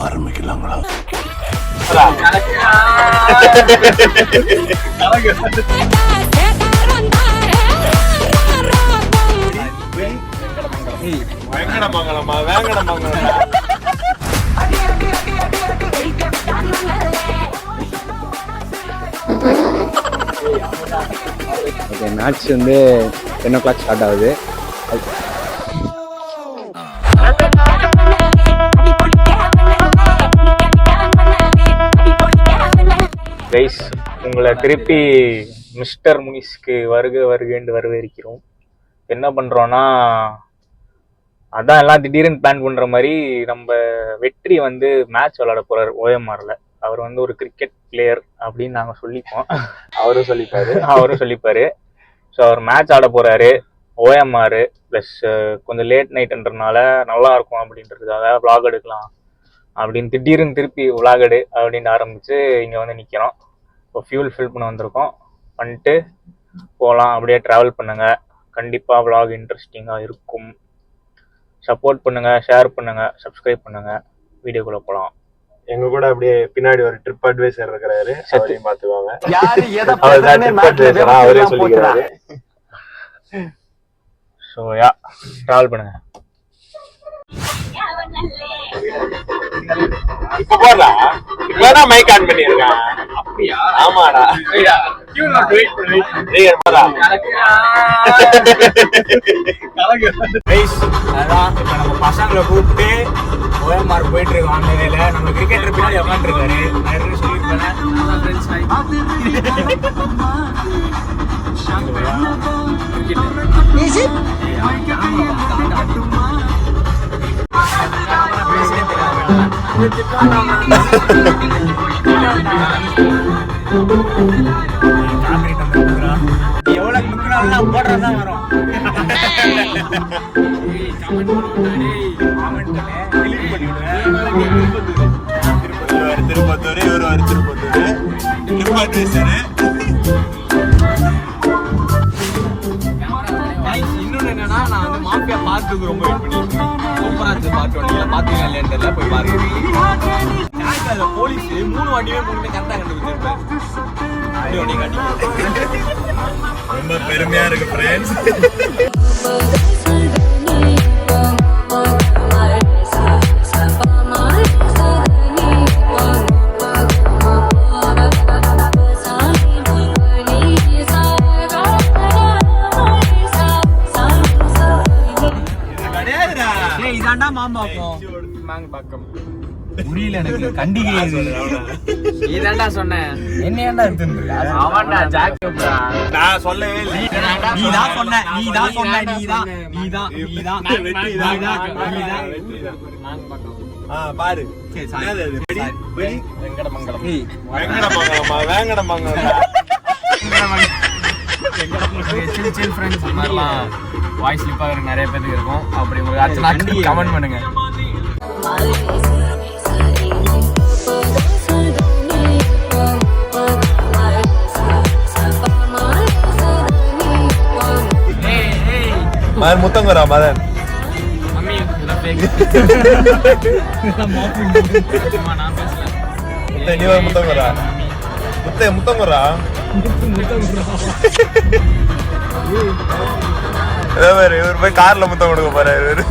ஆரம்பிக்கலாங்களா? வேங்கடமங்கலமா வேங்கடமங்கலமா okay, match வந்து 10 o'clock start ஆகுது. கைஸ், உங்களை திருப்பி மிஸ்டர் முனிஸ்க்கு வருகன்னு வரவேற்கிறோம். என்ன பண்ணுறோன்னா, அதான் எல்லாம் திடீர்னு பிளான் பண்ணுற மாதிரி நம்ம வெற்றி வந்து மேட்ச் விளாட போகிறார் ஓஎம்ஆரில். அவர் வந்து ஒரு கிரிக்கெட் பிளேயர் அப்படின்னு நாங்கள் சொல்லிப்போம். அவரும் சொல்லிப்பாரு. ஸோ அவர் மேட்ச் ஆட போகிறாரு ஓஎம்ஆர். ப்ளஸ் கொஞ்சம் லேட் நைட்டுன்றதுனால நல்லா இருக்கும் அப்படின்றதுக்காக விளாக் எடுக்கலாம் அப்படின்னு திடீர்னு திருப்பி விளாக் எடு அப்படின்னு ஆரம்பித்து இங்கே வந்து நிற்கிறோம். இப்போ ஃபியூல் ஃபில் பண்ண வந்திருக்கோம். பண்ணிட்டு போகலாம். அப்படியே ட்ராவல் பண்ணுங்கள். கண்டிப்பாக விளாக் இன்ட்ரெஸ்டிங்காக இருக்கும். சப்போர்ட் பண்ணுங்கள், ஷேர் பண்ணுங்கள், சப்ஸ்கிரைப் பண்ணுங்கள். வீடியோக்குள்ளே போகலாம். எங்க கூட அப்படியே பின்னாடி ஒரு ட்ரிப் அட்வைசர் இருக்கிறாரு, அவரையும் பாத்துவாங்க. அவரே சொல்லிக்கிறாரு. ஸோ யா, ட்ராவல் பண்ணுங்க. இப்ப போடா, இப்பதான் மைக் ஆன் பண்ணிருக்கான். அப்படியா? ஆமாடா. அதான் இப்ப நம்ம பசங்களை கூப்பிட்டு ஓஎம்ஆர் போயிட்டு இருக்கோம். அந்த வேலை நம்ம கிரிக்கெட் பின்னாடி உட்காந்துருக்காரு. நான் சொல்லியிருப்பேன். எவ்வளவு முக்கியம் போடுறதான் வரும். திருப்பத்தூர், இவர் ஒரு திருப்பத்தூர் ட்ரிப் அட்வைசர். இன்னொன்னு என்னன்னா, நான் வந்து மாஃபியா பார்ட்டுக்கு ரொம்ப வெயிட் பண்ணிருக்கேன். சூப்பரா இருந்துச்சு பார்ட் 1. நீங்க பாத்தீங்களா இல்லையான்னு தெரியல, போய் பாருங்க. போலீஸ் 3 வண்டியுமே கரெக்டா கண்டுபிடிச்சிருப்பாரு. ரொம்ப பெருமையா இருக்கு ஃப்ரெண்ட்ஸ். இதாண்டா மாம்பாக்கம் புரியல எனக்கு. கண்டிகை இதாண்டா சொன்னேன். என்ன ஏன்டா எடுத்துட்டு அவன்டா ஜாக்கப்டா. நான் சொல்லவே இல்லை. நீதான் சொன்ன. பாரு. வாய்ஸ் ஸ்லிப்பா நிறைய பேருக்கு இருக்கும். அப்படி உங்களுக்கு கமெண்ட் பண்ணுங்க. மதன் முத்தங்குறா. மதன் நீ ஒரு முத்தங்குறா. முத்தங்குறா. இவர் போய் கார்ல முத்தம் கொடுக்க போறாரு.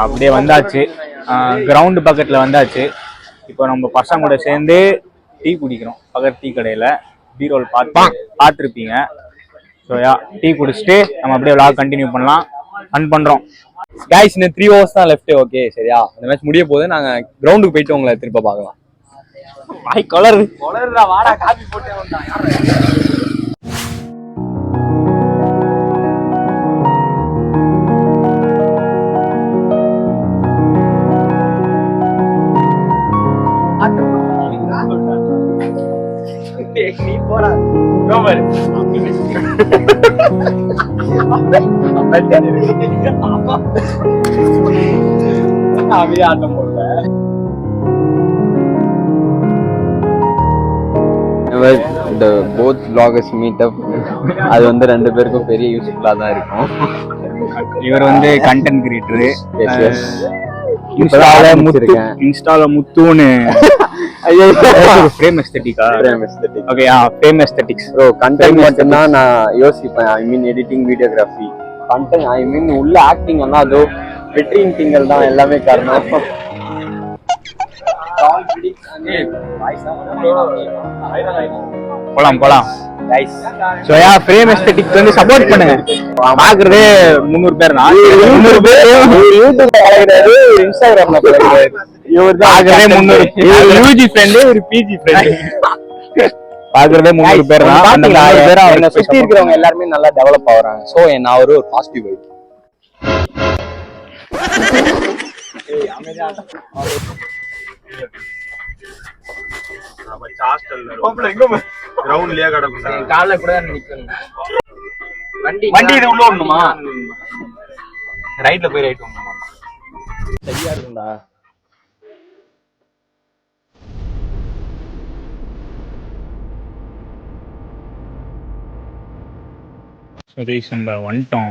அப்படியே வந்தாச்சு. கிரவுண்டு பக்கத்துல வந்தாச்சு. இப்போ நம்ம பசங்க கூட சேர்ந்து டீ குடிக்கிறோம். பக்கத்து டீ கடையில. பீரோல் பார்த்துருப்பீங்க. ஸோ யா, டீ குடிச்சிட்டு நம்ம அப்படியே விளாக் கண்டினியூ பண்ணலாம். ஃபன் பண்றோம். கைஸ், இன்னும் 3 hours தான் லெஃப்ட். ஓகே, சரியா? இந்த மேட்ச் முடிய போது நாங்க கிரவுண்டுக்கு போயிட்டு உங்களை திருப்ப பார்க்கலாம். வாய் கொளருது. வாடா, காபி போட்டே வந்தான். நீ போடா. ஆட்டம் போடுற இந்த போத் vloggers meet up அது வந்து ரெண்டு பேருக்கும் பெரிய யூஸ்ஃபுல்லா தான் இருக்கும். இவர் வந்து கண்டென்ட் கிரியேட்டரு. இன்ஸ்டால முத்துன்னு ஃப்ரேம் எஸ்தெட்டிக்கா okay frame aesthetics bro content மட்டும்தான் நான் யோசிப்பேன். I mean editing, videography, content, I mean உள்ள ஆக்டிங் எல்லாம் அதோ வெற்றியின் திங்கள் தான் எல்லாமே காரணம். போலாம் சோ யா ஃப்ரேம் எஸ்தெட்டிக்ஸ் வந்து சப்போர்ட் பண்ணுங்க. பாக்குறதே 300 பேர் தான். 300 பேர் யூடியூப்ல வளர்றாரு, இன்ஸ்டாகிராம்ல வளர்றாரு. இவர் தான் பாக்குறதே 300. யூஜி ஃப்ரெண்ட், ஒரு பிஜி ஃப்ரெண்ட். பாக்குறதே 300 பேர் தான். அந்த 300 பேர் அவங்க சுத்தி இருக்கிறவங்க எல்லாரும் நல்லா டெவலப் ஆவறாங்க. சோ நான் ஒரு பாசிட்டிவ் வைப். கிரவுண்ட்லயே கிடக்கும். காலைல கூட நிக்கணும். வண்டி இது உள்ள ஓடணுமா? ரைட்ல போய் ரைட் ஓடணுமா? சரியா இருக்கும்டா. சுரேஷ் நம்ம வந்துட்டோம்,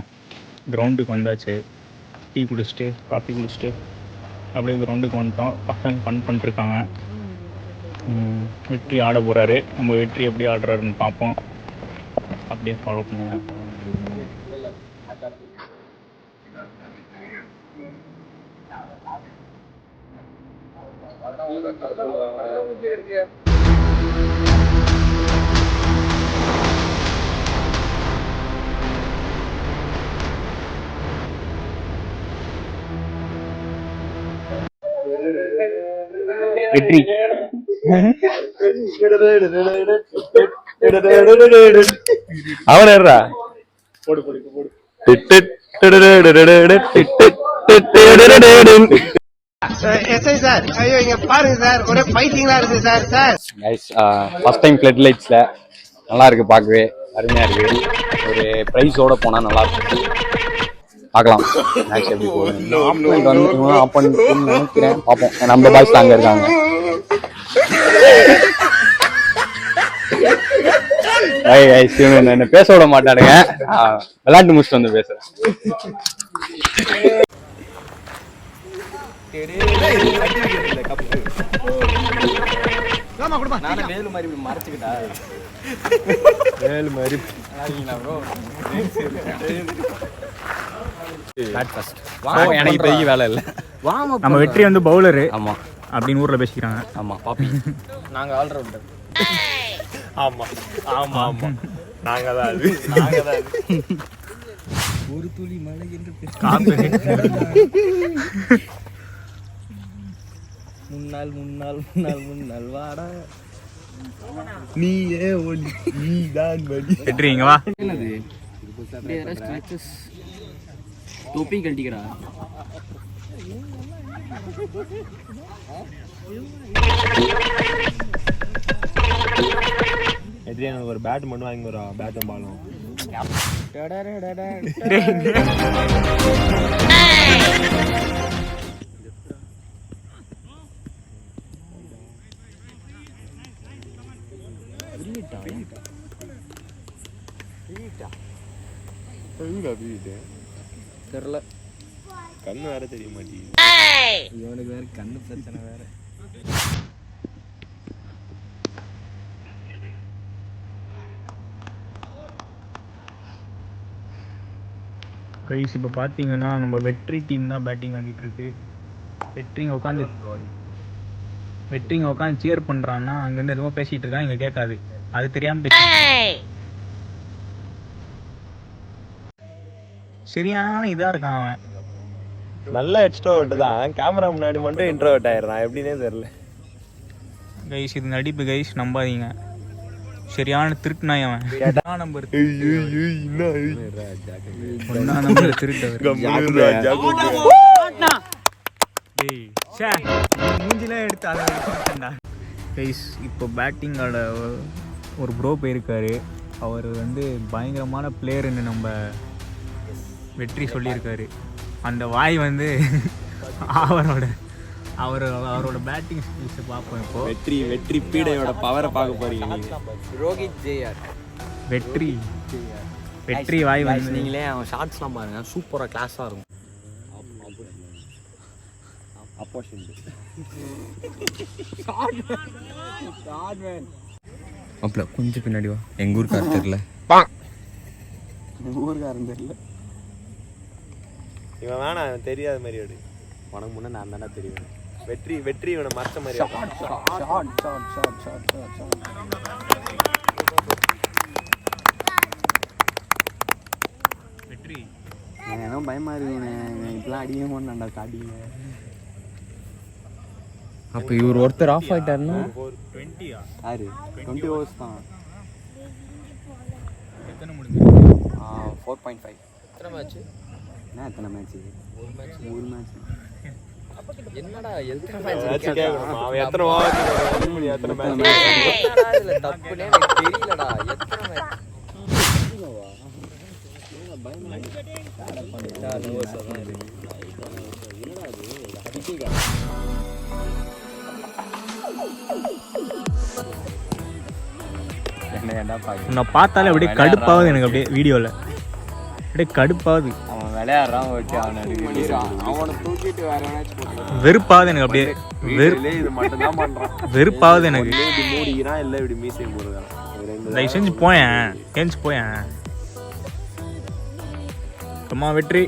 கிரவுண்டுக்கு வந்தாச்சு. டீ குடிச்சிட்டு காஃபி குடிச்சிட்டு அப்படியே கிரவுண்டுக்கு வந்துட்டோம். பசங்க ஃபன் பண்ணிட்டுருக்காங்க. வெற்றி ஆட போகிறாரு. நம்ம வெற்றி எப்படி ஆடுறாருன்னு பார்ப்போம். அப்படியே ஃபாலோ பண்ணுங்க. வெற்றி அவனேறா எஸ்ஐ சார், ஐயோ இங்க பாருங்க சார், ஒரே ஃபைட்டிங்லாம் இருக்கு sir. Guys first time flood லைட்ஸ்ல நல்லா இருக்கு, பார்க்கவே அருமையா இருக்கு. ஒரு பிரைஸோட போனா நல்லா இருக்கும். பார்க்கலாம் மேட்ச் எப்படி போகுது. ஆப்போனன்ட் வந்து இவங்க ஆப்போனன்ட் நினைக்கிறேன், பார்ப்போம். நம்ம பாய்ஸ் அங்க இருக்காங்க. என்ன பேச விட மாட்டானுங்க. விளையாட்டு முடிச்சுட்டு வந்து பேசுறேன். எனக்கு பெரிய வேலை இல்லை. நம்ம வெற்றி வந்து பவுலரு ஆமா அப்படின்னு ஊர்ல பேசிக்கிறாங்க. ஆமா பாப்பி. நாங்க ஆல்ரவுண்டர். ஆமா ஆமா ஆமா நாங்க தான் அது. ஒரு துளி மழை என்று முன்னால் முன்னால் முன்னால் முன்னால் வாடா நீயே ஒளி நீதான் வழி. வெற்றி இங்க வா. என்னது தொப்பி கழட்டிக்கிறா. எனக்கு ஒரு பேட் மட்டும் வாங்கி ஒரு பேட்டும் பாலும். தெரியல, கண்ணு வேற தெரிய மாட்டேங்குது. இவனுக்கு வேற கண்ணு பிரச்சனை வேற. கைஸ் இப்போ பார்த்தீங்கன்னா நம்ம வெற்றி டீம் தான் பேட்டிங் ஆடிட்டு இருக்கு. வெற்றிங்க உட்காந்து சியர் பண்ணுறான்னா அங்கேருந்து எதுவும் பேசிகிட்டு இருக்கான், இங்கே கேட்காது. அது தெரியாமல் சரியான இதாக இருக்கான் அவன். நல்ல எக்ஸ்ட்ரோவர்ட் தான், கேமரா முன்னாடி மட்டும் இன்ட்ரோவர்ட் ஆயிடுறான், எப்படின்னே தெரியல. கைஸ் இது நடிப்பு கைஸ், நம்பாதீங்க. சரியான திருட்டு நாய் அவன். ஒன்னா நம்பர் திருட்டவர். மூஞ்சிலாம் எடுத்து அதை கைஸ் இப்போ பேட்டிங் ஆட ஒரு ப்ரோ போயிருக்காரு. அவர் வந்து பயங்கரமான பிளேயர்னு நம்ம வெற்றி சொல்லியிருக்காரு. அந்த வாய் வந்து அவரோட பேட்டிங் ஸ்கில்ஸை பார்ப்போம். இப்போ வெற்றி பீடையோட பவரை பார்க்க போறீங்க நீங்க. ரோஹித் ஜேஆர். வெற்றி வாய் வந்து நீங்களே அவன் ஷார்ட்ஸ்லாம் பாருங்க, சூப்பராக கிளாஸாக இருக்கும். அப்பல கொஞ்சம் பின்னாடி வா. எங்க ஊருக்காரர் தெரியல. ஊருக்காரன் தெரியல. இவன் வேணாம், தெரியாத மாதிரி எடு. உனக்கு முன்னே நான் தானே தெரியும். வெற்றி இவனை மறைச்ச மாதிரி. வெற்றி ஏன்னா பயமா இருக்குண்ணே, இப்பெல்லாம் அடிக்க மாட்டான்டா ஸ்டார்டிங்ல. அப்ப இவர் ஒருத்தர் ஆஃப் ஆயிட்டாருன்னா 20-ஆ? யாரு 20 ஓவர்ஸ் தான். எத்தனை முடிஞ்சு? 4.5. எத்தனை மேட்ச்? என்ன எத்தனை மேட்ச்? ஒரு மேட்ச். என்னடா எத்தனை மேட்ச் கேக்குறோம்? அவன் எத்தனை ஓவர் எத்தனை மேட்ச்? என்னடா இதுல தப்புனே எனக்கு தெரியலடா. எத்தனை மேட்ச்? உன்னை பார்த்தாலே அப்படியே கடுப்பாகுது எனக்கு. அப்படியே வீடியோவில் அப்படியே கடுப்பாகுது. அவன் விளையாடுறான், ஓகே, அவனை தூக்கிட்டு வேற மேட்ச் போட்டு வெறுப்பாகுது எனக்கு. அப்படியே இது மட்டும் தான் பண்றான். வெறுப்பாகுது எனக்கு. இப்படி மூடிக்கிறான், இல்ல இப்படி மீசை போடுறான். தயவு செஞ்சு போயேன், ஏஞ்சி போயேன். அம்மா வெற்றி.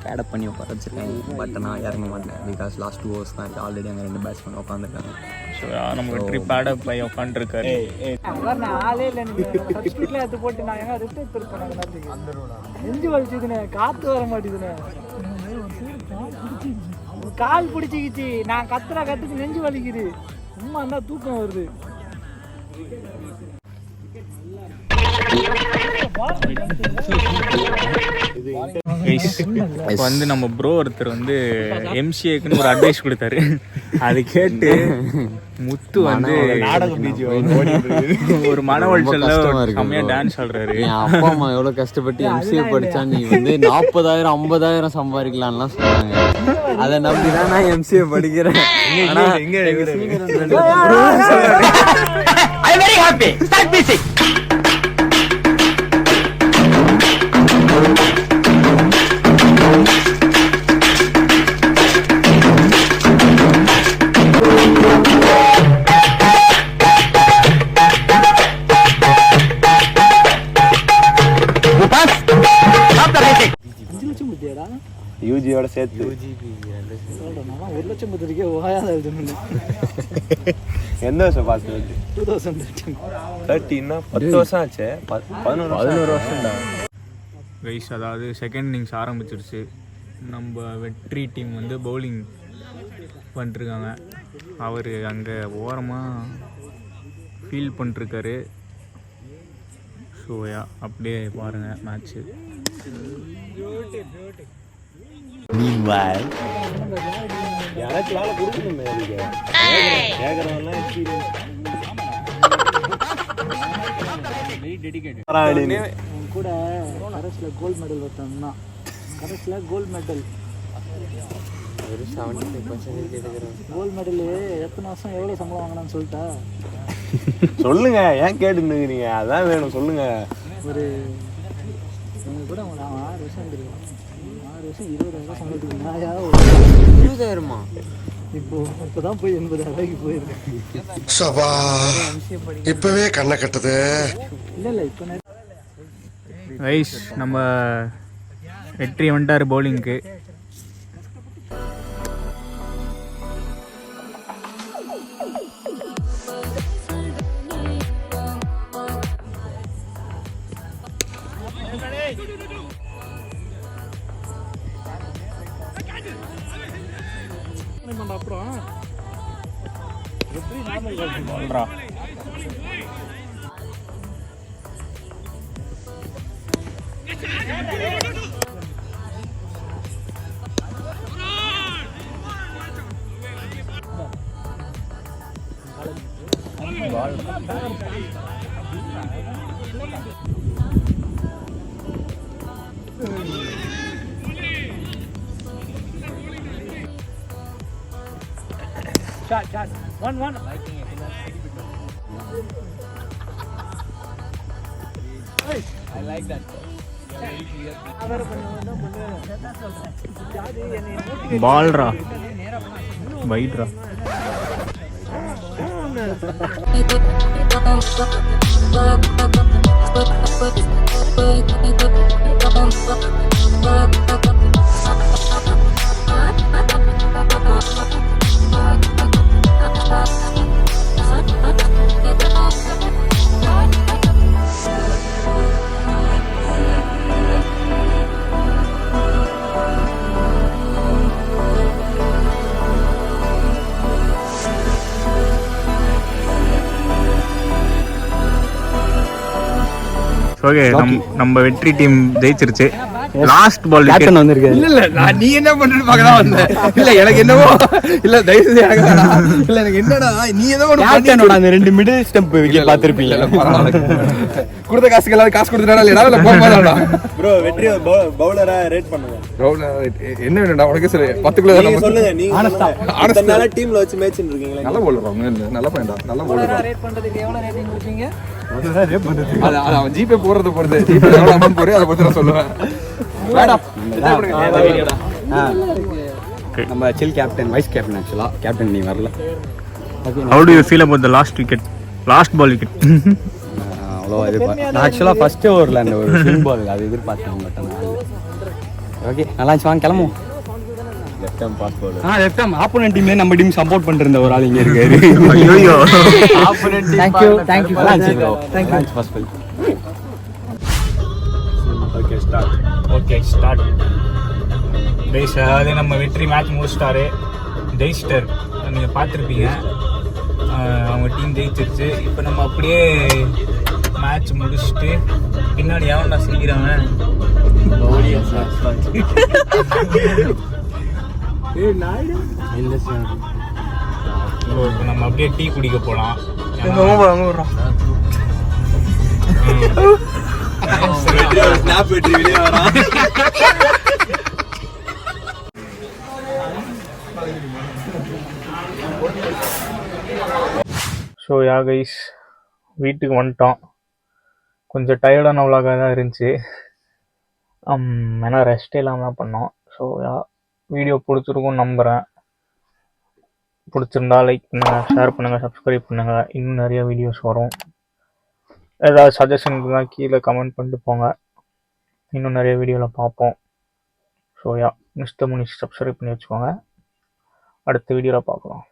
பேடப் பண்ணி உட்கார வச்சிருக்கேன். பட் நான் இறங்க மாட்டேன். பிகாஸ் லாஸ்ட் 2 ஹவர்ஸ் தான் இருக்குது. ஆல்ரெடி அங்கே 2 பேட்ஸ்மேன் உட்காந்துருக்காங்க. ஸோ நம்ம வெற்றி பேடப் பையன் உட்காந்துருக்காரு. ஆளே இல்லை. நீங்கள் எடுத்து போட்டு நான் எங்கே ரிட்டர்ன் பண்ணாங்க. நெஞ்சு வலிச்சுதுண்ணே, காற்று வர மாட்டேதுண்ணே. கால் பிடிச்சிக்கிச்சு. நான் கத்துக்கு நெஞ்சு வலிக்குது. சும்மா இருந்தால் தூக்கம் வருது. இப்போ வந்து நம்ம ப்ரோ ஒருத்தர் வந்து எம்சிஏக்குன்னு ஒரு அட்வைஸ் கொடுத்தாரு. அது கேட்டு முத்து வந்து ஒரு மன உளைச்சல்ல செம்மையா டான்ஸ் ஆடுறாரு. என் அப்பா அம்மா எவ்வளோ கஷ்டப்பட்டு எம்சிஏ படிச்சா நீ வந்து 40,000 50,000 சம்பாதிக்கலாம்லாம் சொன்னாங்க. அதை நம்பிதான் நான் எம்சிஏ படிக்கிறேன். யூஜியோட சேர்த்து 1 லட்சம் பத்திரிக்கை ஓயாத எழுதணும். எந்த வருஷம் பார்த்து 2013 10 வருஷம் ஆச்சு. 11 வருஷம் தான் கைஸ். அதாவது செகண்ட் இன்னிங்ஸ் ஆரம்பிச்சிருச்சு. நம்ம வெற்றி டீம் வந்து பவுலிங் பண்ணிட்டுருக்காங்க. அவர் அங்கே ஓரமாக ஃபீல் பண்ணிட்டுருக்காரு. ஸோ அப்படியே பாருங்கள் மேட்ச்சு. எனக்கு வேலை கொடுக்கணுமே. கேட்கறவங்கலாம் கூட கரஸில் கோல்டு மெடல் வச்சாங்கன்னா கரஸில் கோல்டு மெடல் ஒரு 75% எடுக்கிறேன். கோல்டு மெடலு எத்தனை வருஷம் எவ்வளோ சம்பளம் வாங்கினான்னு சொல்லிட்டா சொல்லுங்க. ஏன் கேட்டுருந்தீங்க? அதான் வேணும், சொல்லுங்க. ஒரு எங்களுக்கு கூட 6 வருஷம் இருந்திருக்கோம். 6 வருஷம் 20,000 சம்பளத்துக்கு நாயா 20,000மா? இப்போதான் போய் 80,000 போயிருக்கேன். சபா இப்பவே கண்ணை கட்டுது. இல்லை இப்போ கைஸ் நம்ம வெற்றி வந்துட்டார் பவுலிங்க்கு. அப்புறம் எப்படி நார்மல் சொல்றா Shot. 1-1. I like that. பால்ரா வைட்ரா. Okay, நம்ம வெற்றி டீம் ஜெயிச்சிருச்சு. லாஸ்ட் பால் கேப்டன் வந்திருக்காரு. இல்ல நான் நீ என்ன பண்றது பார்க்க வந்தேன். இல்ல எனக்கு என்னவோ இல்ல தயவு செய்து எனக்கு வேணாம். இல்ல எனக்கு என்னடா நீ ஏதோ ஒரு கேப்டனோட அந்த 2 மிடில் ஸ்டெம்ப் விக்கெட் பாத்திருப்பீங்க. கொடுத்த காசுக்கு எல்லாரும் காசு கொடுத்துட்டாடா இல்லடா இல்ல போமாடா. ப்ரோ வெற்றி பவுலரா ரேட் பண்ணுங்க. என்ன வேணும்டா உனக்கு சொல்லு 10 நீங்க சொல்லுங்க. நீங்க ஆனஸ்டா நல்ல டீம்ல வச்சு மேட்ச் இருக்கீங்களா? நல்ல பவுலர் நல்ல பையன்டா நல்ல பவுலர். ரேட் பண்றதுக்கு எவ்வளவு ரேட்டிங் கொடுப்பீங்க? அது அவன் ஜிபே போறத பொறுத்து ஜிபே எவ்வளவு அமௌண்ட் போறே அதை பத்தி நான் சொல்லுவேன். மேடம் நம்ம சில் கேப்டன், வைஸ் கேப்டன். ஆக்சுவலா கேப்டன் நீ வரல. How do you feel about the last wicket? Last ball wicket. அவ்வளோ நான் ஆக்சுவலாக ஃபர்ஸ்ட் ஓவரில் அந்த ஒரு ஸ்விங் பால் அது எதிர்பார்த்தேன். பட் ஓகே நல்லா இருந்துச்சு. வாங்க கிளம்புவோம். லெஃப்ட் ஆர்ம் பாஸ் பால். லெஃப்ட் ஆர்ம் ஆப்போனன்ட் டீம்ல நம்ம டீம் சப்போர்ட் பண்ணிருந்த ஒரு ஆள் இங்க இருக்காரு. ஐயோ ஆப்போனன்ட் டீம். Thank you நல்லா இருந்துச்சு bro. Thanks first ball. Okay start. Guys, அதாவது நம்ம வெற்றி மேட்ச் முடிச்சிட்டாரு, ஜெயிச்சிட்டார். நீங்கள் பார்த்துருப்பீங்க, அவங்க டீம் ஜெயிச்சிருச்சு. இப்போ நம்ம அப்படியே மேட்ச் முடிச்சுட்டு பின்னாடி எவன்டா செய்கிறாங்க இப்போ நம்ம அப்படியே டீ குடிக்க போகலாம். ஸோ யா கைஸ், வீட்டுக்கு வந்துட்டோம். கொஞ்சம் டயர்டான விலாகாக தான் இருந்துச்சு. ஏன்னா ரெஸ்ட் இல்லாமல் தான் பண்ணோம். ஸோ யா, வீடியோ பிடிச்சிருக்கும்னு நம்புகிறேன். பிடிச்சிருந்தா லைக் பண்ணுங்கள், ஷேர் பண்ணுங்கள், சப்ஸ்கிரைப் பண்ணுங்கள். இன்னும் நிறைய வீடியோஸ் வரும். ஏதாவது சஜஷனுக்கு தான் கீழே கமெண்ட் பண்ணிட்டு போங்க. இன்னும் நிறைய வீடியோவில் பார்ப்போம். So yeah, mister Munish subscribe பண்ணி வச்சுக்கோங்க. அடுத்த வீடியோவில் பார்க்கலாம்.